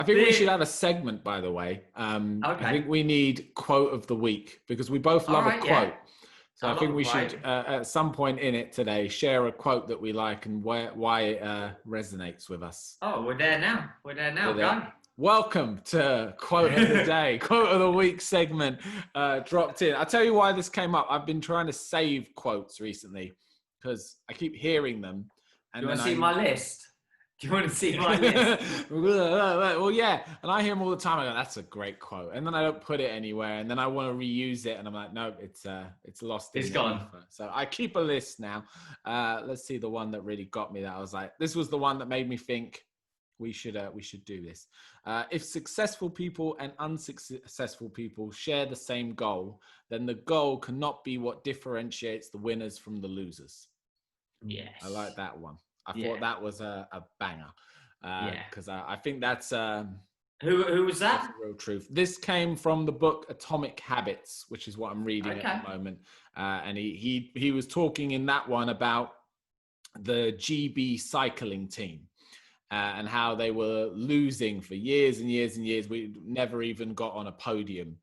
I think we should have a segment, by the way. Okay. I think we need quote of the week because we both love a quote. Yeah. So I think we should, at some point in it today, share a quote that we like and why it resonates with us. Oh, we're there now. Go. Welcome to Quote of the Day, Quote of the Week segment dropped in. I'll tell you why this came up. I've been trying to save quotes recently because I keep hearing them. And do you want to see my list? Do you want to see my list? Well, yeah. And I hear them all the time. I go, that's a great quote. And then I don't put it anywhere. And then I want to reuse it. And I'm like, no, it's lost. It's gone. So I keep a list now. Let's see the one that really got me that I was like, this was the one that made me think we should do this. If successful people and unsuccessful people share the same goal, then the goal cannot be what differentiates the winners from the losers. Yes. I like that one. I thought that was a banger because I think that's who was that? That's the real truth. This came from the book Atomic Habits, which is what I'm reading at the moment. And he was talking in that one about the GB cycling team and how they were losing for years and years and years. We never even got on a podium.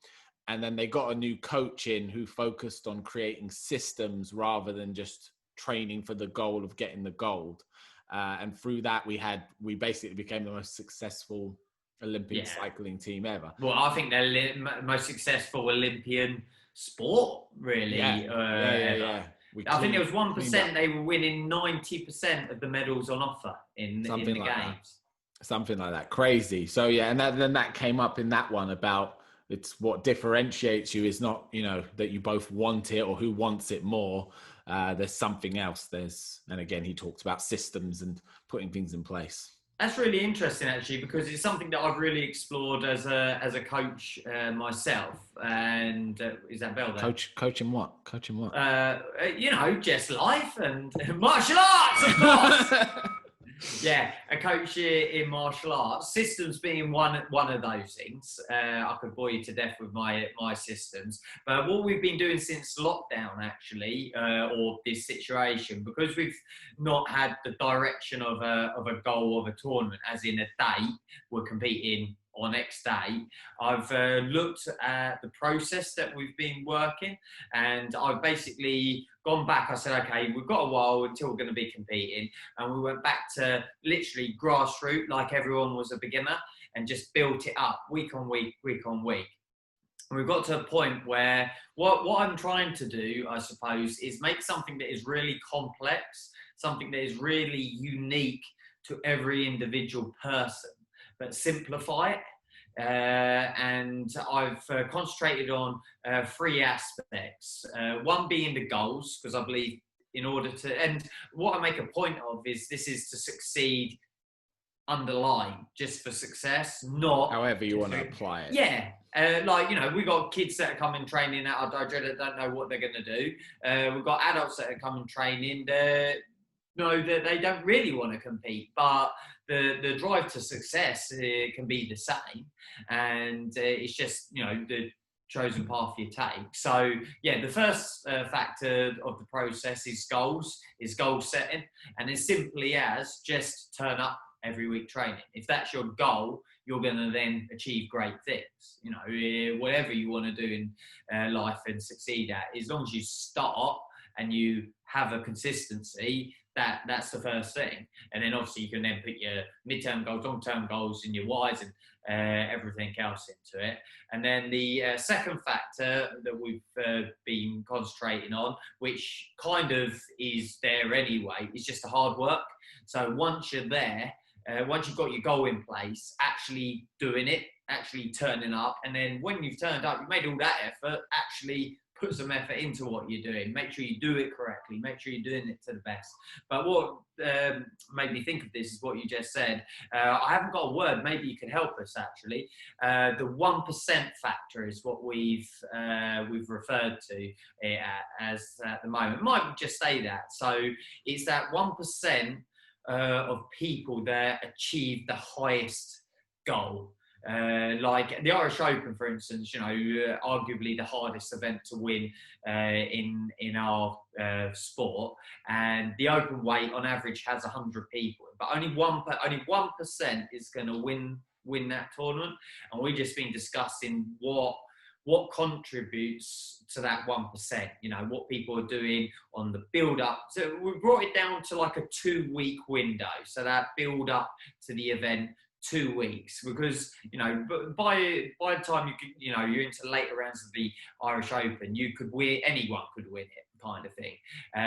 And then they got a new coach in who focused on creating systems rather than just training for the goal of getting the gold. And through that, we basically became the most successful Olympic cycling team ever. Well, I think they're the most successful Olympian sport, really. Yeah. I think there was 1%. They were winning 90% of the medals on offer in the games. Something like that. Crazy. So yeah, and then that came up in that one about it's what differentiates you is not, that you both want it or who wants it more. There's something else. And again, he talked about systems and putting things in place. That's really interesting, actually, because it's something that I've really explored as a coach myself. And is that Bell there? Coaching what? Just life and martial arts, of course. Yeah, a coach in martial arts, systems being one of those things. I could bore you to death with my systems, but what we've been doing since lockdown, actually, or this situation, because we've not had the direction of a goal of a tournament, as in a date we're competing on X day, I've looked at the process that we've been working, and I've basically gone back. I said, okay, we've got a while until we're going to be competing, and we went back to literally grassroots, like everyone was a beginner, and just built it up week on week. And we've got to a point where what I'm trying to do, I suppose, is make something that is really complex, something that is really unique to every individual person, but simplify it. And I've concentrated on three aspects. One being the goals, because I believe in order to, and what I make a point of is this is to succeed underlying, just for success, not however you want to apply it. Yeah. We've got kids that are coming training at our dojo that don't know what they're going to do. We've got adults that are coming training that they don't really want to compete, but the drive to success can be the same, and it's just the chosen path you take. So yeah, the first factor of the process is goal setting, and as simply as just turn up every week training. If that's your goal, you're going to then achieve great things. Whatever you want to do in life and succeed at, as long as you start and you have a consistency, that's the first thing. And then obviously you can then put your midterm goals, long-term goals, and your whys and everything else into it. And then the second factor that we've been concentrating on, which kind of is there anyway, is just the hard work. So once you're there, once you've got your goal in place, actually doing it, actually turning up, and then when you've turned up, you've made all that effort, actually put some effort into what you're doing. Make sure you do it correctly. Make sure you're doing it to the best. But what made me think of this is what you just said. I haven't got a word. Maybe you can help us, actually. The 1% factor is what we've referred to as at the moment. Might just say that. So it's that 1% of people that achieve the highest goal. Like the Irish Open, for instance, arguably the hardest event to win in our sport, and the open weight on average has 100 people, but only 1% is going to win win that tournament. And we've just been discussing what contributes to that 1%, you know, what people are doing on the build up. So we brought it down to like a 2-week window. So that build up to the event, 2 weeks, because, you know, by the time you're into later rounds of the Irish Open, you could win, anyone could win it, kind of thing.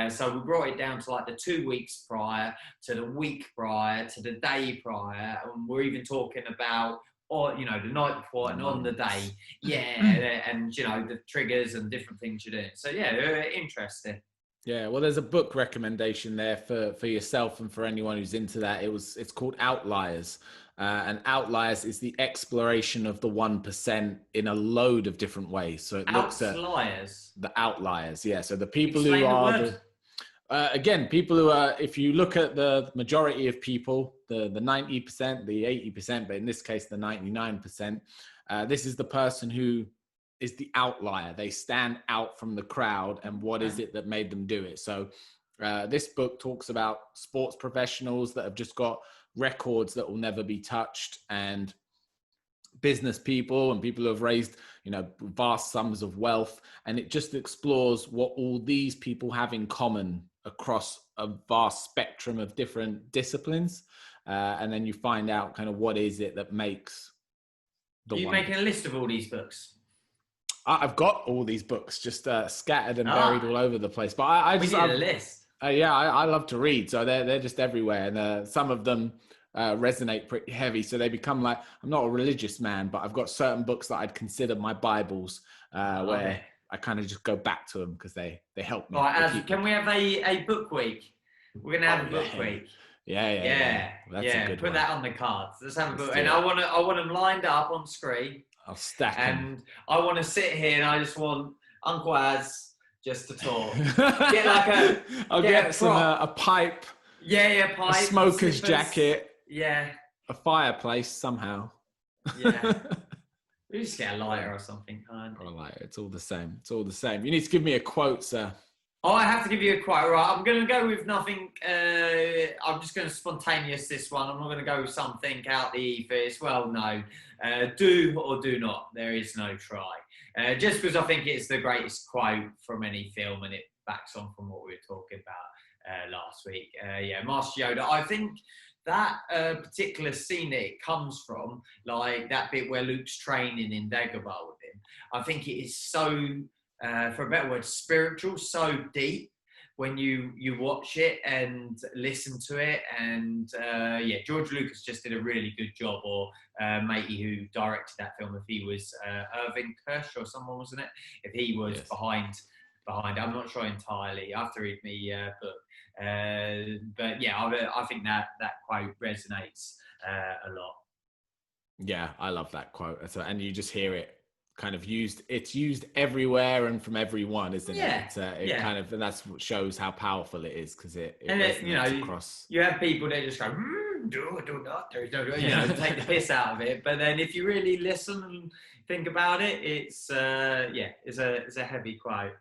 So we brought it down to like the 2 weeks prior, to the week prior, to the day prior, and we're even talking about, or, you know, the night before and on the day, and, you know, the triggers and different things you're doing. So yeah, interesting. Yeah, well, there's a book recommendation there for yourself and for anyone who's into that. It's called Outliers. And Outliers is the exploration of the 1% in a load of different ways. So it looks at the outliers. Yeah. So the people who are again, people who are, if you look at the majority of people, the 90%, the 80%, but in this case, the 99%, this is the person who is the outlier. They stand out from the crowd, and what is it that made them do it? So this book talks about sports professionals that have just got records that will never be touched, and business people and people who have raised, you know, vast sums of wealth. And it just explores what all these people have in common across a vast spectrum of different disciplines. And then you find out kind of what is it that makes the one. Are you making a list of all these books? I've got all these books just scattered and buried all over the place. But I just need a list. I love to read, so they're just everywhere, and some of them resonate pretty heavy. So they become like, I'm not a religious man, but I've got certain books that I'd consider my Bibles, where I kind of just go back to them because they help me. All right, can we have a book week? We're gonna have a book week. Yeah. That's a good put one. that on the cards. Let's have a book, and I want them lined up on screen. I'll stack them. And I want to sit here, and I just want Uncle Az just to talk. Get like I'll get some a pipe. Yeah, pipe. A smoker's jacket. Yeah. A fireplace somehow. Yeah. We just get a lighter or something. Or a lighter. It's all the same. It's all the same. You need to give me a quote, sir. Oh, I have to give you a quote. Right, I'm going to go with nothing. I'm just going to spontaneous this one. I'm not going to go with something out the ether. It's well known. Do or do not. There is no try. Just because I think it's the greatest quote from any film, and it backs on from what we were talking about last week. Master Yoda. I think that particular scene that it comes from, like that bit where Luke's training in Dagobah with him, I think it is so, for a better word, spiritual, so deep when you watch it and listen to it. And George Lucas just did a really good job, or matey who directed that film, if he was Irving Kirsch or someone, wasn't it? If he was behind, I'm not sure entirely. I have to read my book. But yeah, I think that quote resonates a lot. Yeah, I love that quote. And you just hear it kind of used. It's used everywhere and from everyone, isn't it? It kind of, and that's what shows how powerful it is, because it resonates across. You have people that just go, do not, take the piss out of it. But then if you really listen and think about it, it's a heavy quote.